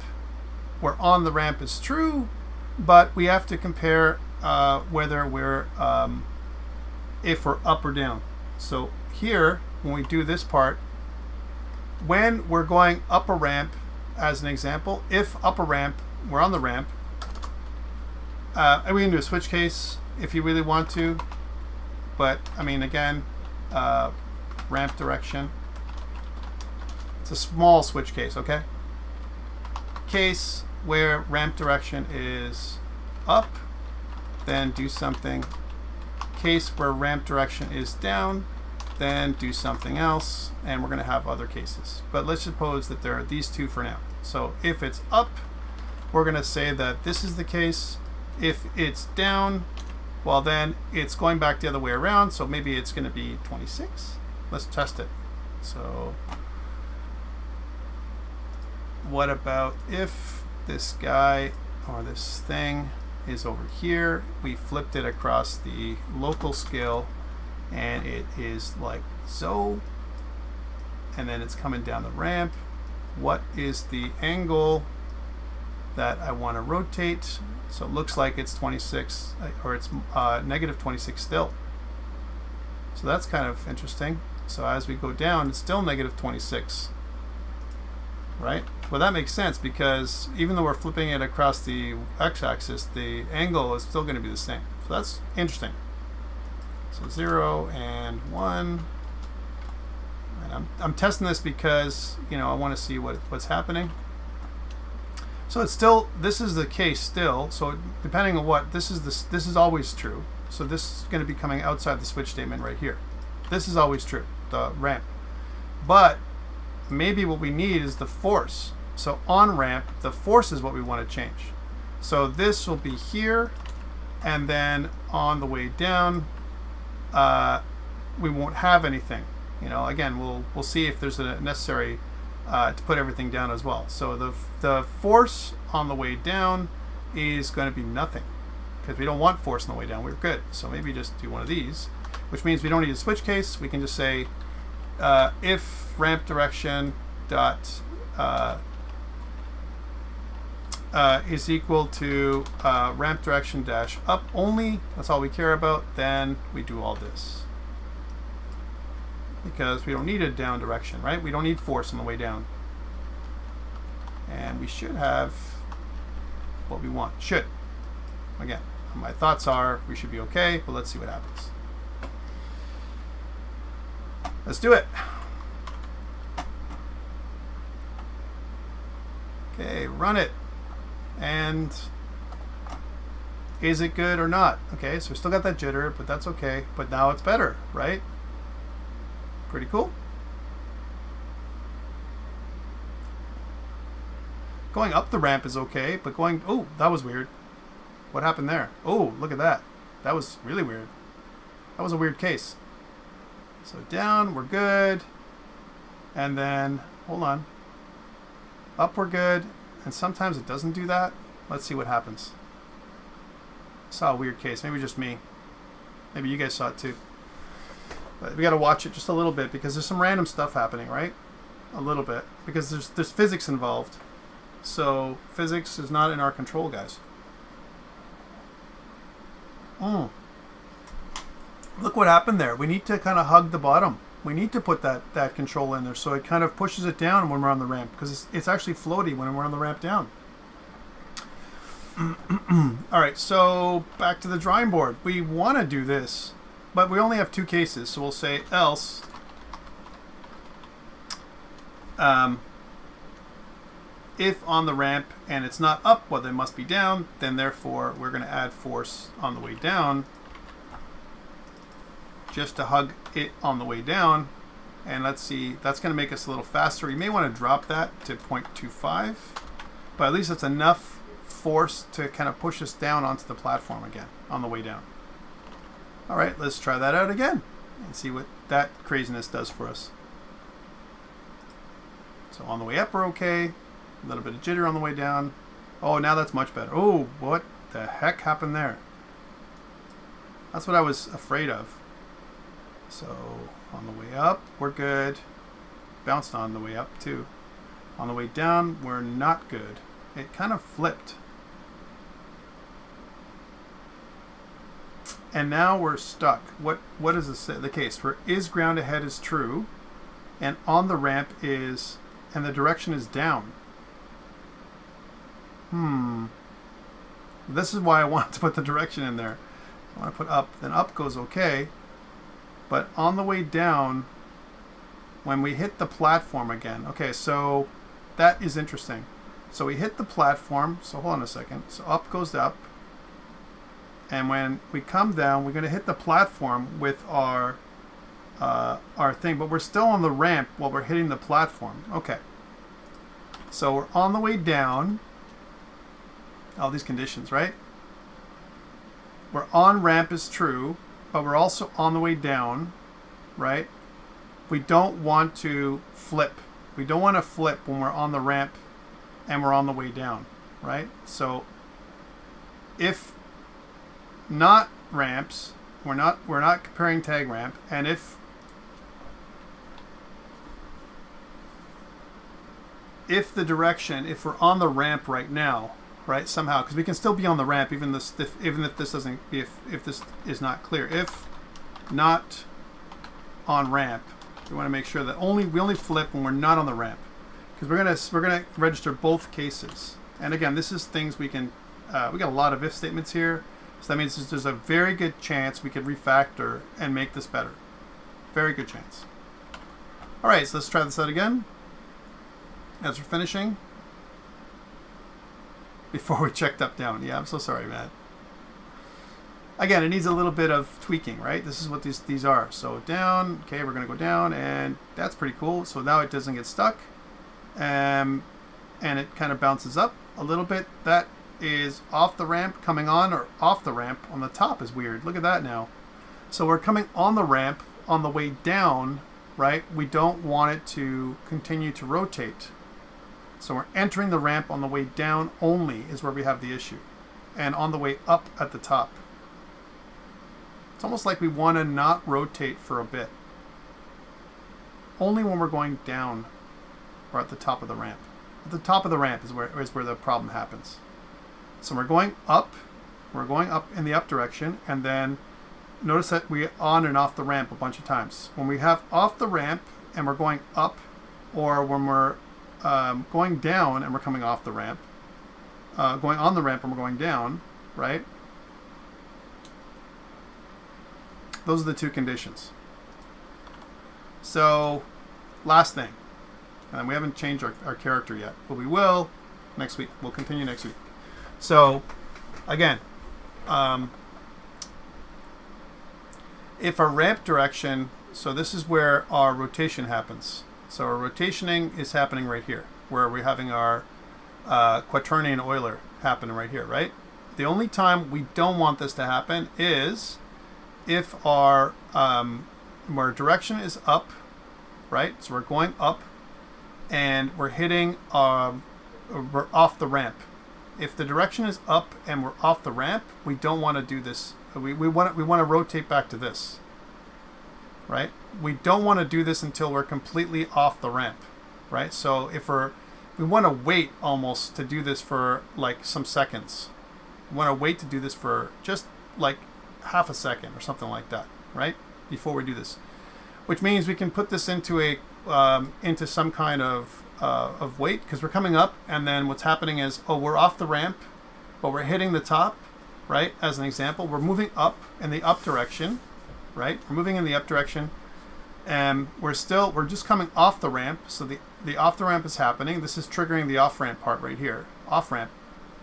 We're on the ramp is true, but we have to compare whether we're if we're up or down. So here, when we do this part, when we're going up a ramp, as an example, if up a ramp, we're on the ramp, and we can do a switch case if you really want to, but I mean, again, ramp direction. It's a small switch case, okay? Case where ramp direction is up, then do something. Case where ramp direction is down, then do something else, and we're going to have other cases. But let's suppose that there are these two for now. So if it's up, we're going to say that this is the case. If it's down, well, then it's going back the other way around, so maybe it's going to be 26. Let's test it. So what about if this guy or this thing is over here, we flipped it across the local scale, and it is like so, and then it's coming down the ramp. What is the angle that I want to rotate? So it looks like it's 26, or it's negative 26 still. So that's kind of interesting. So as we go down, it's still negative 26, right? Well, that makes sense because even though we're flipping it across the x-axis, the angle is still going to be the same. So that's interesting. So 0 and 1. And I'm testing this because, I want to see what's happening. So So it's still, this is the case still. So depending on what, this is always true. So this is going to be coming outside the switch statement right here. This is always true, the ramp. But maybe what we need is the force. So on ramp, the force is what we want to change. So this will be here, and then on the way down, we won't have anything. You know, again, we'll see if there's a necessary to put everything down as well. So the force on the way down is going to be nothing, because we don't want force on the way down. We're good. So maybe just do one of these, which means we don't need a switch case. We can just say if ramp direction dot is equal to ramp direction dash up only. That's all we care about. Then we do all this, because we don't need a down direction, right? We don't need force on the way down. And we should have what we want. Should. Again, my thoughts are we should be okay, but let's see what happens. Let's do it. Okay, run it. And is it good or not? Okay, so we still got that jitter, but that's okay. But now it's better, right? Pretty cool. Going up the ramp is okay, but going... Oh, that was weird. What happened there? Oh, look at that. That was really weird. That was a weird case. So down, we're good. And then, hold on. Up, we're good. And sometimes it doesn't do that. Let's see what happens. Saw a weird case. Maybe just me. Maybe you guys saw it too. But we got to watch it just a little bit, because there's some random stuff happening, right? A little bit, because there's physics involved. So physics is not in our control, guys. Look what happened there. We need to kind of hug the bottom. We need to put that control in there, so it kind of pushes it down when we're on the ramp, because it's actually floaty when we're on the ramp down. All right, so back to the drawing board. We want to do this, but we only have two cases, so we'll say else if on the ramp and it's not up, well, they must be down, then therefore we're going to add force on the way down just to hug it on the way down. And let's see, that's going to make us a little faster. You may want to drop that to 0.25, but at least it's enough force to kind of push us down onto the platform again on the way down. All right, let's try that out again and see what that craziness does for us. So on the way up, we're okay. A little bit of jitter on the way down. Oh, now that's much better. Oh, what the heck happened there? That's what I was afraid of. So on the way up, we're good. Bounced on the way up too. On the way down, we're not good. It kind of flipped. And now we're stuck. What is this, the case? For is ground ahead is true, and on the ramp is, and the direction is down. This is why I want to put the direction in there. I want to put up, then up goes okay. But on the way down, when we hit the platform again, okay, so that is interesting. So we hit the platform, so hold on a second. So up goes up. And when we come down, we're going to hit the platform with our thing, but we're still on the ramp while we're hitting the platform. Okay. So we're on the way down. All these conditions, right? We're on ramp is true, but we're also on the way down, right? We don't want to flip. We don't want to flip when we're on the ramp and we're on the way down, right? So if not ramps, we're not comparing tag ramp, and if the direction, if we're on the ramp right now, right, somehow, because we can still be on the ramp even if this doesn't, if this is not clear. If not on ramp, we want to make sure that we only flip when we're not on the ramp, because we're gonna register both cases. And again, this is things we can we got a lot of if statements here, so that means there's a very good chance we could refactor and make this better. Very good chance. All right, so let's try this out again as we're finishing. before we checked up down. Yeah, I'm so sorry, man. Again, it needs a little bit of tweaking, right? This is what these are. So down, okay, we're gonna go down, and that's pretty cool. So now it doesn't get stuck, and it kind of bounces up a little bit. That is off the ramp coming on, or off the ramp on the top is weird. Look at that now. So we're coming on the ramp on the way down, right? We don't want it to continue to rotate. So we're entering the ramp on the way down only is where we have the issue, and on the way up at the top. It's almost like we want to not rotate for a bit. Only when we're going down or at the top of the ramp. At the top of the ramp is where the problem happens. So we're going up in the up direction, and then notice that we on and off the ramp a bunch of times. When we have off the ramp and we're going up, or when we're going down and we're coming off the ramp, going on the ramp and we're going down, right? Those are the two conditions. So, last thing. And we haven't changed our character yet, but we will next week. We'll continue next week. So, again, if our ramp direction, so this is where our rotation happens. So our rotationing is happening right here, where we're having our quaternion Euler happening right here, right? The only time we don't want this to happen is if our direction is up, right? So we're going up, and we're hitting, we're off the ramp. If the direction is up and we're off the ramp, we don't want to do this. We want to rotate back to this, right? We don't want to do this until we're completely off the ramp, right? So if we want to wait almost to do this for like some seconds. We want to wait to do this for just like half a second or something like that, right? Before we do this, which means we can put this into into some kind of weight, because we're coming up, and then what's happening is, we're off the ramp, but we're hitting the top, right? As an example, we're moving up in the up direction, right? We're moving in the up direction, and we're just coming off the ramp. So the off the ramp is happening. This is triggering the off ramp part right here, off ramp.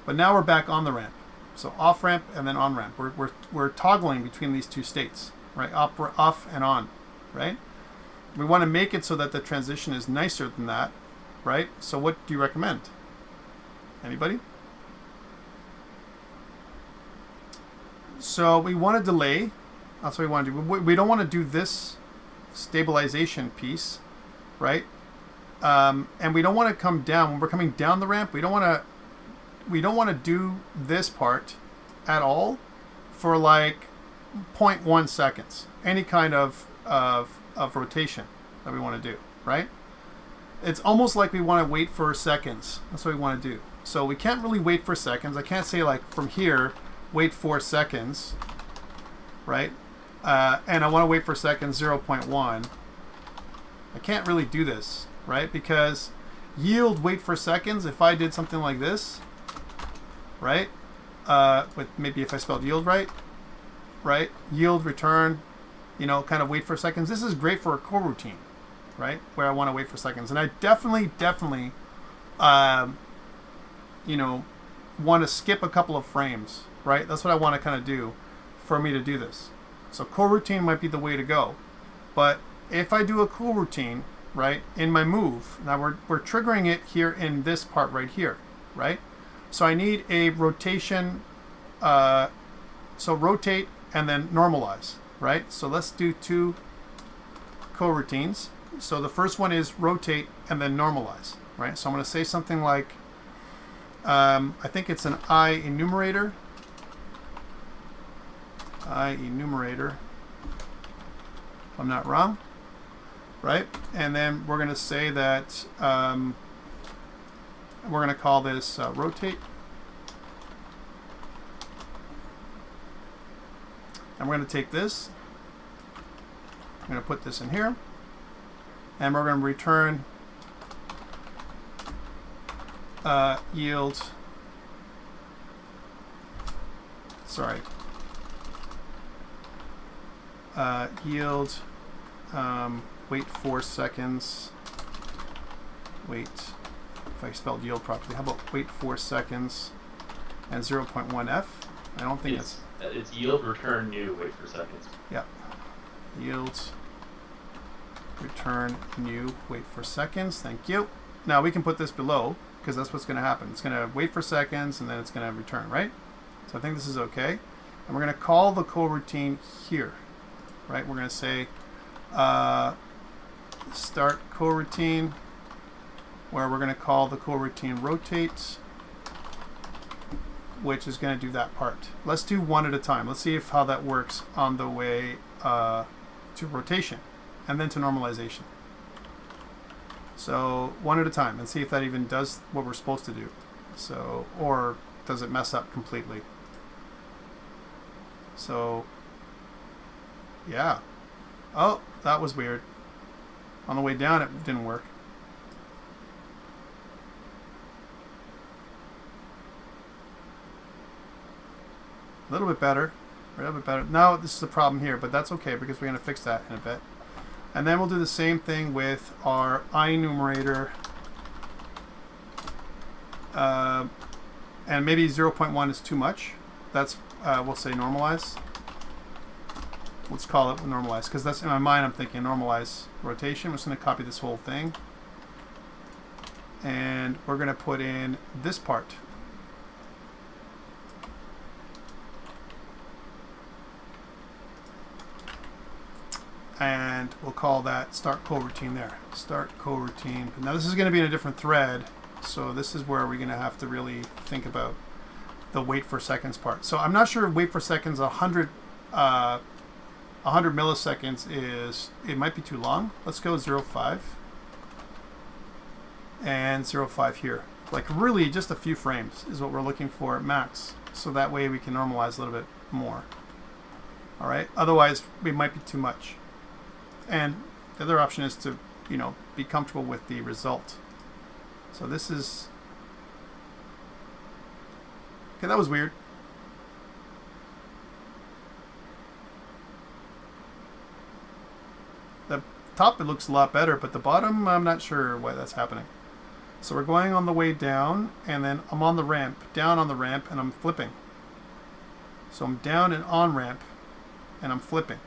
But now we're back on the ramp. So off ramp and then on ramp. We're toggling between these two states, right? Off and on, right? We want to make it so that the transition is nicer than that, right? So what do you recommend? Anybody? So we want to delay. That's what we want to do. We don't want to do this stabilization piece, right? And we don't want to come down when we're coming down the ramp. We don't want to do this part at all for like 0.1 seconds. Any kind of rotation that we want to do, right? It's almost like we want to wait for seconds. That's what we want to do. So we can't really wait for seconds. I can't say like from here, wait 4 seconds, right? And I want to wait for seconds 0.1. I can't really do this, right? Because yield wait for seconds, if I did something like this, right? With maybe if I spelled yield right? Yield, return, kind of wait for seconds. This is great for a coroutine, right? Where I want to wait for seconds. And I definitely, want to skip a couple of frames, right? That's what I want to kind of do for me to do this. So coroutine might be the way to go. But if I do a coroutine, right, in my move, now we're triggering it here in this part right here, right? So I need a rotation, so rotate and then normalize, right? So let's do 2 coroutines. So the first one is rotate and then normalize, right? So I'm going to say something like, I think it's an I enumerator, if I'm not wrong, right? And then we're going to say that we're going to call this rotate. And we're going to take this, I'm going to put this in here, and we're going to return yield, yield, wait 4 seconds, wait, if I spelled yield properly, how about wait 4 seconds, And 0.1F. I don't think it's yield return new wait for seconds. Yeah. Yields return new wait for seconds. Thank you. Now we can put this below because that's what's going to happen. It's going to wait for seconds and then it's going to return, right? So I think this is okay. And we're going to call the coroutine here, right? We're going to say start coroutine, where we're going to call the coroutine rotate, which is going to do that part. Let's do one at a time. Let's see how that works on the way to rotation and then to normalization. So one at a time and see if that even does what we're supposed to do. So, or does it mess up completely? So, yeah. Oh, that was weird. On the way down, it didn't work. A little bit better. A little bit better. Now this is the problem here, but that's okay because we're going to fix that in a bit. And then we'll do the same thing with our enumerator. And maybe 0.1 is too much. That's, we'll say normalize. Let's call it normalize, because that's in my mind I'm thinking normalize rotation. I'm just going to copy this whole thing. And we're going to put in this part. And we'll call that start coroutine there. Start coroutine. Now this is going to be in a different thread, so this is where we're going to have to really think about the wait for seconds part. So I'm not sure wait for seconds 100 milliseconds is, it might be too long. Let's go 0.5 and 0.5 here. Like really just a few frames is what we're looking for at max. So that way we can normalize a little bit more. All right. Otherwise it might be too much. And the other option is to, you know, be comfortable with the result. So this is, okay, that was weird. The top, it looks a lot better, but the bottom, I'm not sure why that's happening. So we're going on the way down, and then I'm on the ramp, down on the ramp, and I'm flipping. So I'm down and on ramp, and I'm flipping.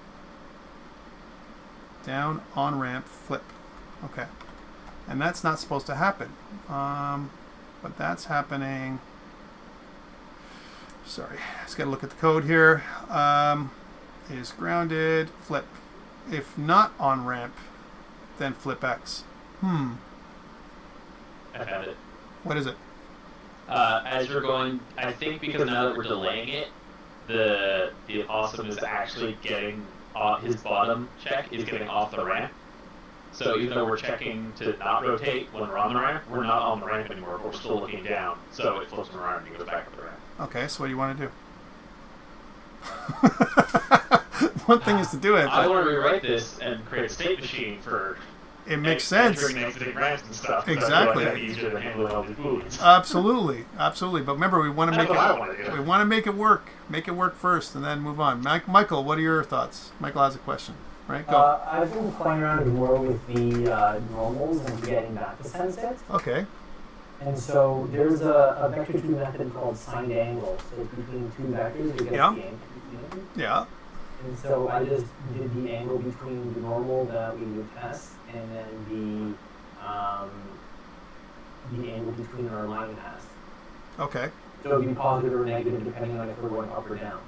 Down, on ramp, flip. Okay. And that's not supposed to happen. But that's happening. Sorry, just got to look at the code here. Is grounded, flip. If not on ramp, then flip X. I found it. What is it? As you're going, I think because now that we're delaying it, the awesome is actually getting his bottom check is getting off the ramp. So even though we're checking to not rotate when we're on the ramp, we're not on the ramp anymore, but we're still looking down. So it flips him around and he goes back up the ramp. Okay, so what do you want to do? One thing is to do it. I want to rewrite this and create a state machine for it makes sense. Entering and exiting ramps and stuff. Exactly. That's easier than handling all these booleans. Absolutely, absolutely. But remember, we want to make it. We want to make it work. Make it work first, and then move on. Michael, what are your thoughts? Michael has a question. Right, go. I've been playing around more with the normals and getting that to sense it. Okay. And so there's a vector 2 method called signed angle. So between two vectors, you get the angle. Yeah. And so I just did the angle between the normal that we would test and then the angle between our line test. Okay. So it would be positive or negative depending on if we're going up or down.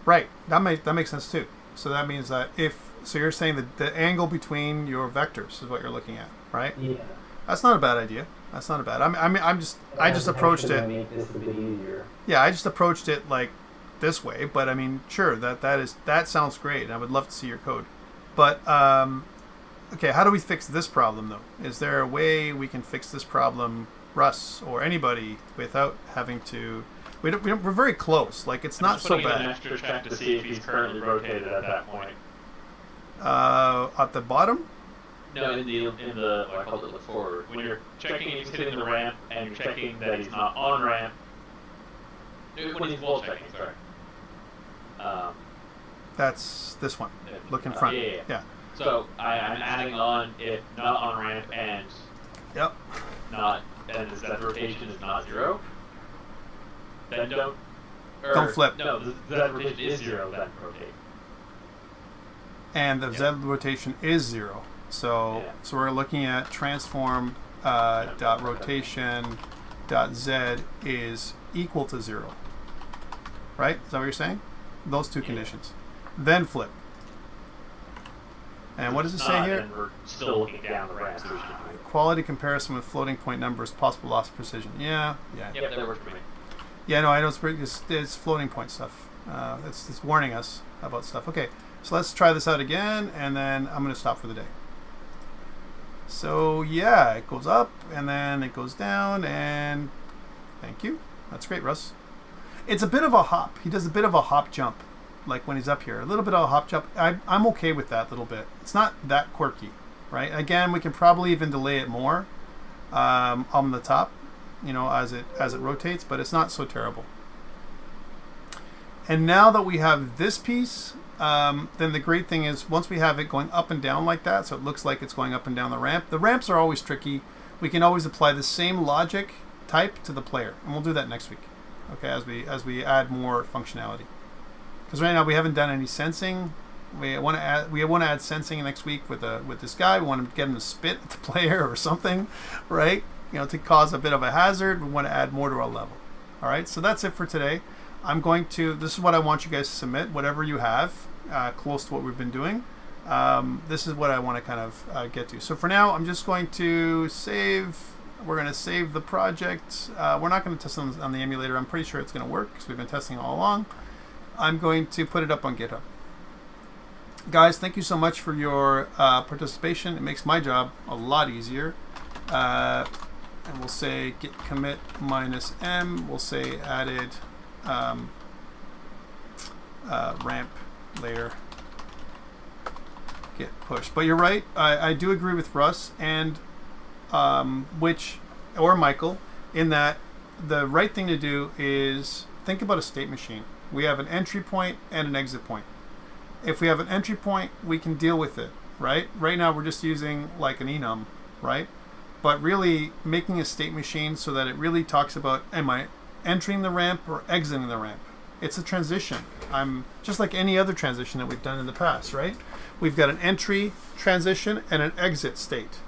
Right. That makes sense too. So that means that so you're saying that the angle between your vectors is what you're looking at, right? Yeah. That's not a bad idea. That's not a bad. I just approached it. Make this a bit easier. Yeah, I just approached it like this way, but I mean, sure, that sounds great, and I would love to see your code. But okay, how do we fix this problem though? Is there a way we can fix this problem, Russ or anybody, without having to? We're very close. Like it's not so bad. I'm an extra check to see if he's currently rotated at that point. At the bottom? No, in the what I called it the forward. When you're checking if he's hitting the ramp and you're checking that he's not on ramp. When he's wall checking, sorry. That's this one. Look in front. Yeah. So I'm adding on if not on ramp and yep. Not and that rotation is not 0. then don't. Or, Don't flip. No, the Z rotation is 0, then rotate. And the Z rotation is 0. So so we're looking at transform dot rotation dot Z is equal to 0. Right? Is that what you're saying? Those two conditions. Then flip. And what does it say here? And we're still looking down the ramp. So quality comparison with floating point numbers, possible loss of precision. Yeah. Yep, that works for me. Yeah, no, I know it's floating point stuff. It's warning us about stuff. Okay, so let's try this out again, and then I'm going to stop for the day. So yeah, it goes up, and then it goes down, and thank you. That's great, Russ. It's a bit of a hop. He does a bit of a hop jump, like when he's up here. A little bit of a hop jump. I'm okay with that little bit. It's not that quirky, right? Again, we can probably even delay it more on the top, you know, as it rotates, but it's not so terrible. And now that we have this piece, then the great thing is once we have it going up and down like that, so it looks like it's going up and down the ramp. The ramps are always tricky. We can always apply the same logic type to the player, and we'll do that next week. Okay, as we add more functionality. Because right now we haven't done any sensing. We want to add sensing next week with this guy. We want to get him to spit at the player or something, right? You know, to cause a bit of a hazard. We want to add more to our level. All right, so that's it for today. This is what I want you guys to submit, whatever you have close to what we've been doing. This is what I want to kind of get to. So for now, I'm just going to save. We're going to save the project. We're not going to test on the emulator. I'm pretty sure it's going to work because we've been testing all along. I'm going to put it up on GitHub. Guys, thank you so much for your participation. It makes my job a lot easier. And we'll say git commit -m. We'll say added ramp layer git push. But you're right. I do agree with Russ and or Michael in that the right thing to do is think about a state machine. We have an entry point and an exit point. If we have an entry point, we can deal with it, right? Right now we're just using like an enum, right? But really making a state machine so that it really talks about, am I entering the ramp or exiting the ramp? It's a transition. I'm just like any other transition that we've done in the past, right? We've got an entry transition and an exit state.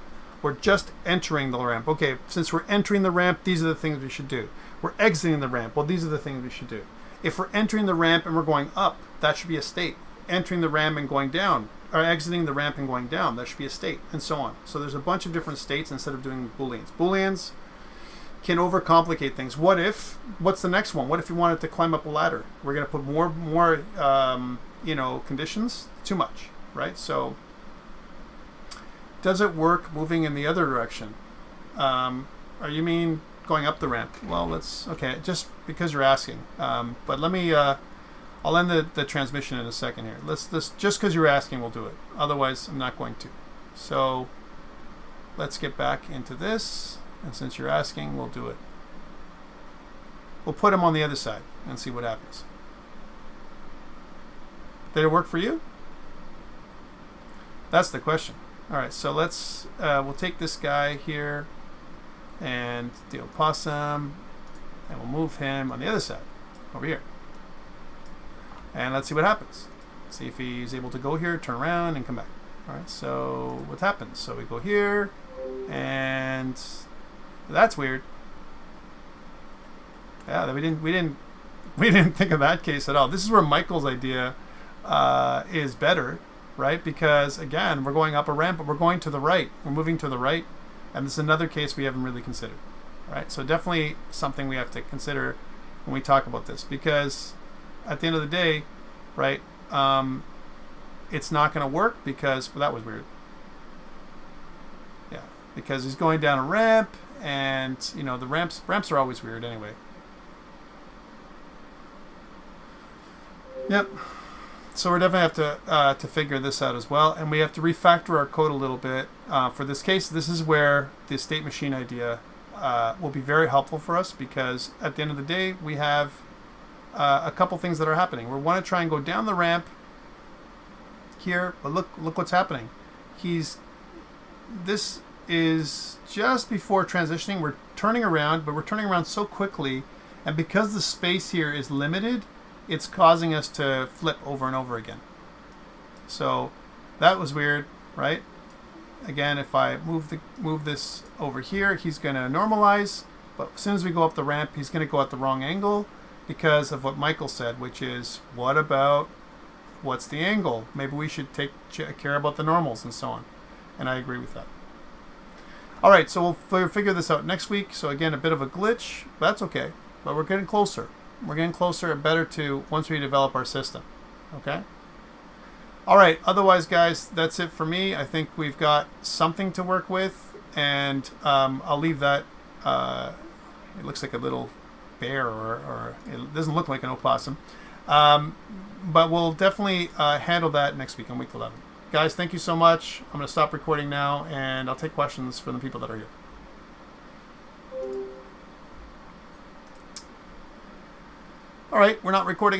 We're just entering the ramp. Okay, since we're entering the ramp, these are the things we should do. We're exiting the ramp. Well, these are the things we should do. If we're entering the ramp and we're going up, that should be a state. Entering the ramp and going down, or exiting the ramp and going down, that should be a state, and so on. So there's a bunch of different states instead of doing Booleans. Booleans can overcomplicate things. What's the next one? What if you wanted to climb up a ladder? We're going to put more conditions? Too much, right? So does it work moving in the other direction? Or you mean going up the ramp? Well, okay, just because you're asking. But let me, I'll end the transmission in a second here. Just because you're asking, we'll do it. Otherwise, I'm not going to. So let's get back into this. And since you're asking, we'll do it. We'll put them on the other side and see what happens. Did it work for you? That's the question. All right, so we'll take this guy here and do a possum, and we'll move him on the other side, over here. And let's see what happens. See if he's able to go here, turn around, and come back. All right, so what happens? So we go here, and that's weird. Yeah, we didn't think of that case at all. This is where Michael's idea is better, right? Because again, we're going up a ramp, but we're going to the right. We're moving to the right, and this is another case we haven't really considered, right? So definitely something we have to consider when we talk about this, because at the end of the day, right, it's not going to work because that was weird. Yeah, because he's going down a ramp, and you know the ramps are always weird anyway. Yep. So we're definitely have to figure this out as well, and we have to refactor our code a little bit for this case. This is where the state machine idea will be very helpful for us, because at the end of the day, we have a couple things that are happening. We want to try and go down the ramp here, but look what's happening. This is just before transitioning. We're turning around, but we're turning around so quickly, And because the space here is limited, it's causing us to flip over and over again. So that was weird, right? Again, if I move this over here, he's going to normalize. But as soon as we go up the ramp, he's going to go at the wrong angle because of what Michael said, which is, what about what's the angle? Maybe we should take care about the normals and so on. And I agree with that. All right, so we'll figure this out next week. So again, a bit of a glitch. That's okay. But we're getting closer. We're getting closer and better to once we develop our system. Okay? All right, otherwise, guys, that's it for me. I think we've got something to work with. And I'll leave that. It looks like a little bear, or it doesn't look like an opossum. But we'll definitely handle that next week on week 11. Guys, thank you so much. I'm going to stop recording now, and I'll take questions from the people that are here. All right, we're not recording any